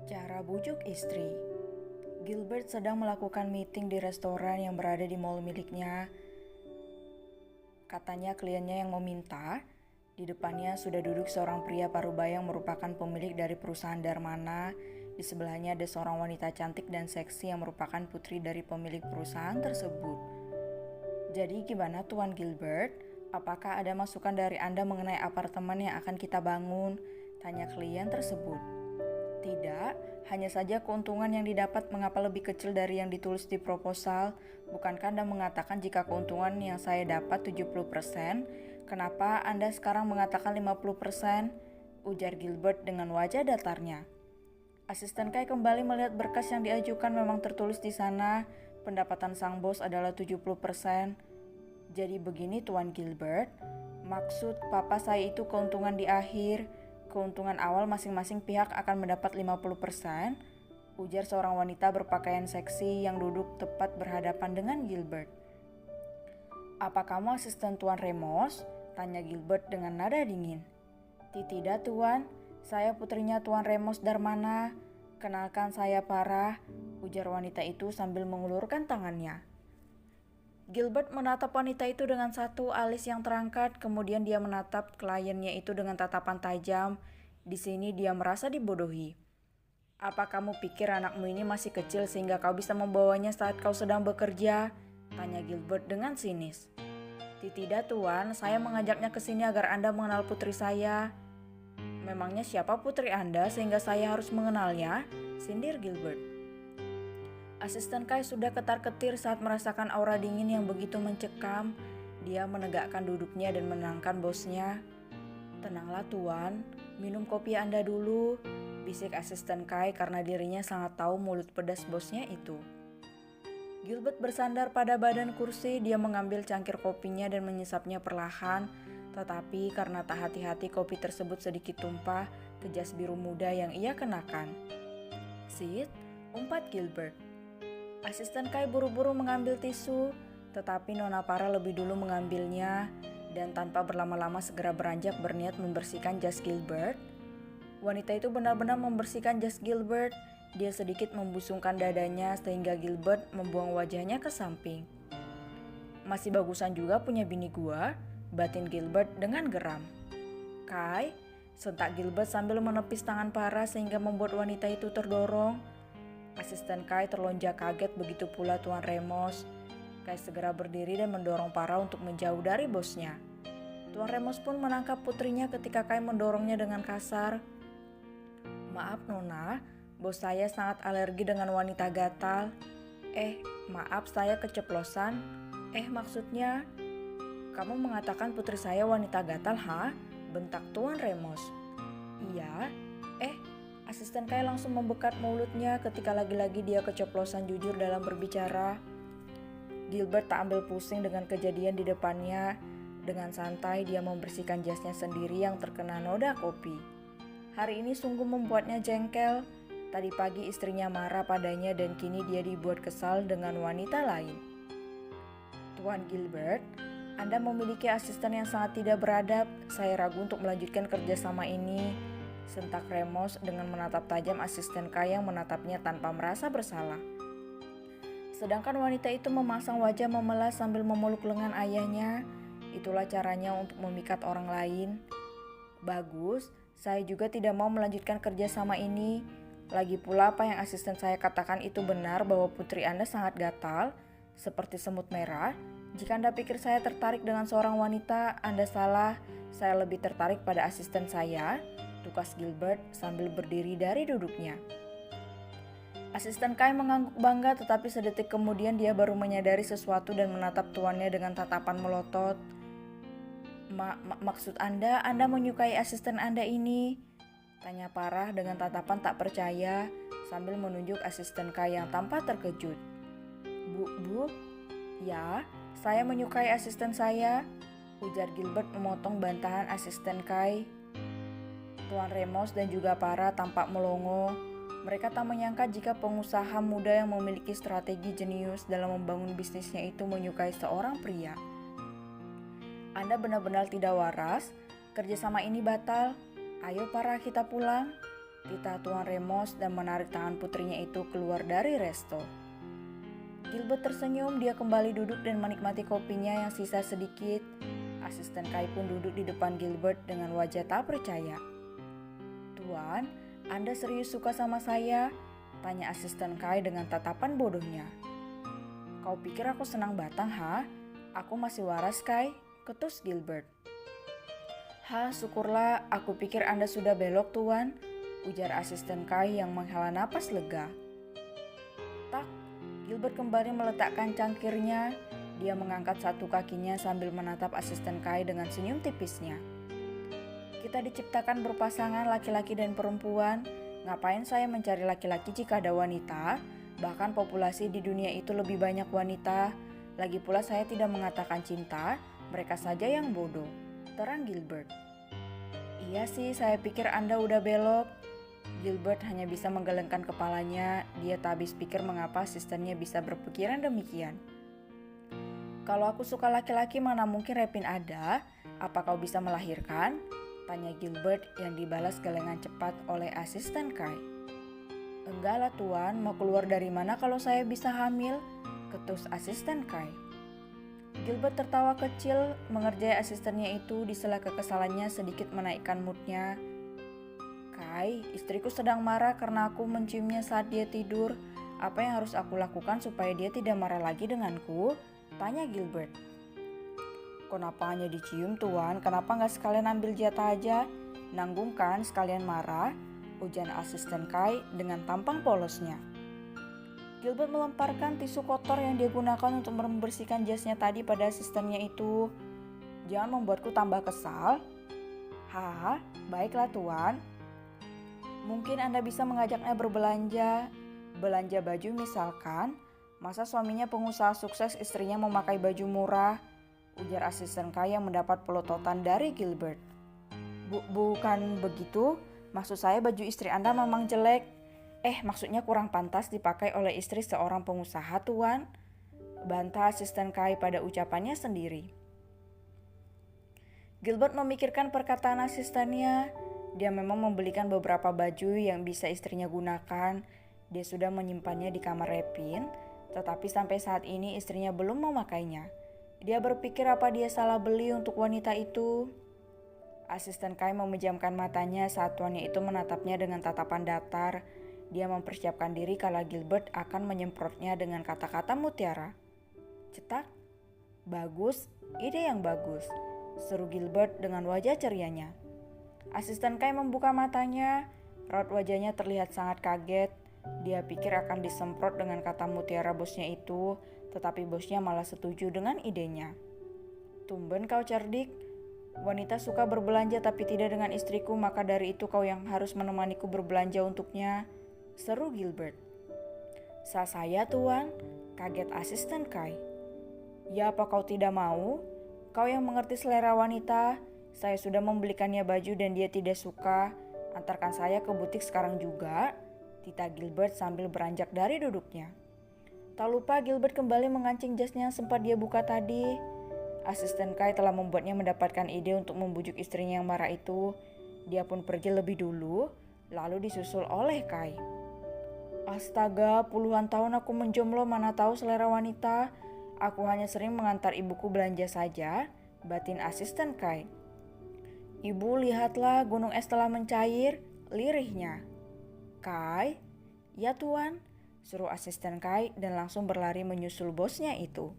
Cara bujuk istri. Gilbert sedang melakukan meeting di restoran yang berada di mall miliknya. Katanya kliennya yang meminta. Di depannya sudah duduk seorang pria parubaya yang merupakan pemilik dari perusahaan Darmana. Di sebelahnya ada seorang wanita cantik dan seksi yang merupakan putri dari pemilik perusahaan tersebut. Jadi gimana Tuan Gilbert? Apakah ada masukan dari Anda mengenai apartemen yang akan kita bangun? Tanya klien tersebut. Tidak, hanya saja keuntungan yang didapat mengapa lebih kecil dari yang ditulis di proposal. Bukankah Anda mengatakan jika keuntungan yang saya dapat 70%, kenapa Anda sekarang mengatakan 50%? Ujar Gilbert dengan wajah datarnya. Asisten Kai kembali melihat berkas yang diajukan memang tertulis di sana, pendapatan sang bos adalah 70%. Jadi begini Tuan Gilbert, maksud papa saya itu keuntungan di akhir. Keuntungan awal masing-masing pihak akan mendapat 50%, ujar seorang wanita berpakaian seksi yang duduk tepat berhadapan dengan Gilbert. Apa kamu asisten Tuan Remos? Tanya Gilbert dengan nada dingin. Tidak Tuan, saya putrinya Tuan Remos Darmana. Kenalkan saya Parah, ujar wanita itu sambil mengulurkan tangannya. Gilbert menatap wanita itu dengan satu alis yang terangkat, kemudian dia menatap kliennya itu dengan tatapan tajam. Di sini dia merasa dibodohi. Apa kamu pikir anakmu ini masih kecil sehingga kau bisa membawanya saat kau sedang bekerja? Tanya Gilbert dengan sinis. Tidak Tuan, saya mengajaknya ke sini agar Anda mengenal putri saya. Memangnya siapa putri Anda sehingga saya harus mengenalnya? Sindir Gilbert. Asisten Kai sudah ketar-ketir saat merasakan aura dingin yang begitu mencekam. Dia menegakkan duduknya dan menenangkan bosnya. Tenanglah Tuan, minum kopi Anda dulu, bisik asisten Kai karena dirinya sangat tahu mulut pedas bosnya itu. Gilbert bersandar pada badan kursi, dia mengambil cangkir kopinya dan menyesapnya perlahan. Tetapi karena tak hati-hati kopi tersebut sedikit tumpah ke jas biru muda yang ia kenakan. Sit, umpat Gilbert. Asisten Kai buru-buru mengambil tisu, tetapi Nona Parah lebih dulu mengambilnya dan tanpa berlama-lama segera beranjak berniat membersihkan jas Gilbert. Wanita itu benar-benar membersihkan jas Gilbert. Dia sedikit membusungkan dadanya sehingga Gilbert membuang wajahnya ke samping. Masih bagusan juga punya bini gua, batin Gilbert dengan geram. Kai, sentak Gilbert sambil menepis tangan Parah sehingga membuat wanita itu terdorong. Asisten Kai terlonjak kaget, begitu pula Tuan Remos. Kai segera berdiri dan mendorong Parah untuk menjauh dari bosnya. Tuan Remos pun menangkap putrinya ketika Kai mendorongnya dengan kasar. Maaf Nona, bos saya sangat alergi dengan wanita gatal. Maaf saya keceplosan. Maksudnya, kamu mengatakan putri saya wanita gatal, ha? Bentak Tuan Remos. Iya, asisten Kai langsung membekat mulutnya ketika lagi-lagi dia keceplosan jujur dalam berbicara. Gilbert tak ambil pusing dengan kejadian di depannya. Dengan santai dia membersihkan jasnya sendiri yang terkena noda kopi. Hari ini sungguh membuatnya jengkel. Tadi pagi istrinya marah padanya dan kini dia dibuat kesal dengan wanita lain. Tuan Gilbert, Anda memiliki asisten yang sangat tidak beradab. Saya ragu untuk melanjutkan kerjasama ini. Sentak Remos dengan menatap tajam asisten Kai yang menatapnya tanpa merasa bersalah. Sedangkan wanita itu memasang wajah memelas sambil memeluk lengan ayahnya. Itulah caranya untuk memikat orang lain. Bagus, saya juga tidak mau melanjutkan kerjasama ini. Lagi pula apa yang asisten saya katakan itu benar bahwa putri Anda sangat gatal, seperti semut merah. Jika Anda pikir saya tertarik dengan seorang wanita, Anda salah. Saya lebih tertarik pada asisten saya. Tukas Gilbert sambil berdiri dari duduknya. Asisten Kai mengangguk bangga, tetapi sedetik kemudian dia baru menyadari sesuatu dan menatap tuannya dengan tatapan melotot. Maksud Anda menyukai asisten Anda ini? Tanya Parah dengan tatapan tak percaya sambil menunjuk asisten Kai yang tampak terkejut. Bu, ya, saya menyukai asisten saya. ujar Gilbert memotong bantahan asisten Kai. Tuan Remus dan juga Para tampak melongo. Mereka tak menyangka jika pengusaha muda yang memiliki strategi jenius dalam membangun bisnisnya itu menyukai seorang pria. Anda benar-benar tidak waras, kerjasama ini batal. Ayo Para, kita pulang, titah Tuan Remus dan menarik tangan putrinya itu keluar dari resto. Gilbert tersenyum, dia kembali duduk dan menikmati kopinya yang sisa sedikit. Asisten Kai pun duduk di depan Gilbert dengan wajah tak percaya. Tuan, Anda serius suka sama saya? Tanya asisten Kai dengan tatapan bodohnya. Kau pikir aku senang batang, ha? Aku masih waras, Kai, ketus Gilbert. Syukurlah, aku pikir Anda sudah belok, Tuan, ujar asisten Kai yang menghela napas lega. Tak, Gilbert kembali meletakkan cangkirnya. Dia mengangkat satu kakinya sambil menatap asisten Kai dengan senyum tipisnya. Kita diciptakan berpasangan laki-laki dan perempuan. Ngapain saya mencari laki-laki jika ada wanita? Bahkan populasi di dunia itu lebih banyak wanita. Lagi pula saya tidak mengatakan cinta, mereka saja yang bodoh, terang Gilbert. Iya sih, saya pikir Anda udah belok. Gilbert hanya bisa menggelengkan kepalanya. Dia tak habis pikir mengapa asistennya bisa berpikiran demikian. Kalau aku suka laki-laki mana mungkin Repin ada? Apa kau bisa melahirkan? Tanya Gilbert yang dibalas gelengan cepat oleh asisten Kai. Enggak lah Tuan, mau keluar dari mana kalau saya bisa hamil? Ketus asisten Kai. Gilbert tertawa kecil mengerjai asistennya itu di sela kekesalannya sedikit menaikkan moodnya. Kai, istriku sedang marah karena aku menciumnya saat dia tidur. Apa yang harus aku lakukan supaya dia tidak marah lagi denganku? Tanya Gilbert. Kenapa hanya dicium Tuan? Kenapa nggak sekalian ambil jatah aja? Nanggung kan sekalian marah? Ujar asisten Kai dengan tampang polosnya. Gilbert melemparkan tisu kotor yang dia gunakan untuk membersihkan jasnya tadi pada asistennya itu. Jangan membuatku tambah kesal. Baiklah Tuan. Mungkin Anda bisa mengajaknya berbelanja. Belanja baju misalkan. Masa suaminya pengusaha sukses istrinya memakai baju murah? Ujar asisten Kai yang mendapat pelototan dari Gilbert. Bukan begitu, maksud saya baju istri Anda memang jelek. Maksudnya kurang pantas dipakai oleh istri seorang pengusaha Tuan. Bantah asisten Kai pada ucapannya sendiri. Gilbert memikirkan perkataan asistennya. Dia memang membelikan beberapa baju yang bisa istrinya gunakan. Dia sudah menyimpannya di kamar Repin, tetapi sampai saat ini istrinya belum memakainya. Dia berpikir apa dia salah beli untuk wanita itu. Asisten Kai memejamkan matanya saat tuannya itu menatapnya dengan tatapan datar. Dia mempersiapkan diri kalau Gilbert akan menyemprotnya dengan kata-kata mutiara. Cetak, bagus, ide yang bagus, seru Gilbert dengan wajah cerianya. Asisten Kai membuka matanya, raut wajahnya terlihat sangat kaget. Dia pikir akan disemprot dengan kata mutiara bosnya itu, tetapi bosnya malah setuju dengan idenya. Tumben kau cerdik. Wanita suka berbelanja tapi tidak dengan istriku, maka dari itu kau yang harus menemaniku berbelanja untuknya, seru Gilbert. Saya Tuan, kaget asisten Kai. Ya apa kau tidak mau? Kau yang mengerti selera wanita. Saya sudah membelikannya baju dan dia tidak suka. Antarkan saya ke butik sekarang juga, titah Gilbert sambil beranjak dari duduknya. Tak lupa Gilbert kembali mengancing jasnya yang sempat dia buka tadi. Asisten Kai telah membuatnya mendapatkan ide untuk membujuk istrinya yang marah itu. Dia pun pergi lebih dulu, lalu disusul oleh Kai. Astaga, puluhan tahun aku menjomblo, mana tahu selera wanita. Aku hanya sering mengantar ibuku belanja saja, batin asisten Kai. Ibu, lihatlah gunung es telah mencair, lirihnya. Kai? Ya Tuan, suruh asisten Kai dan langsung berlari menyusul bosnya itu.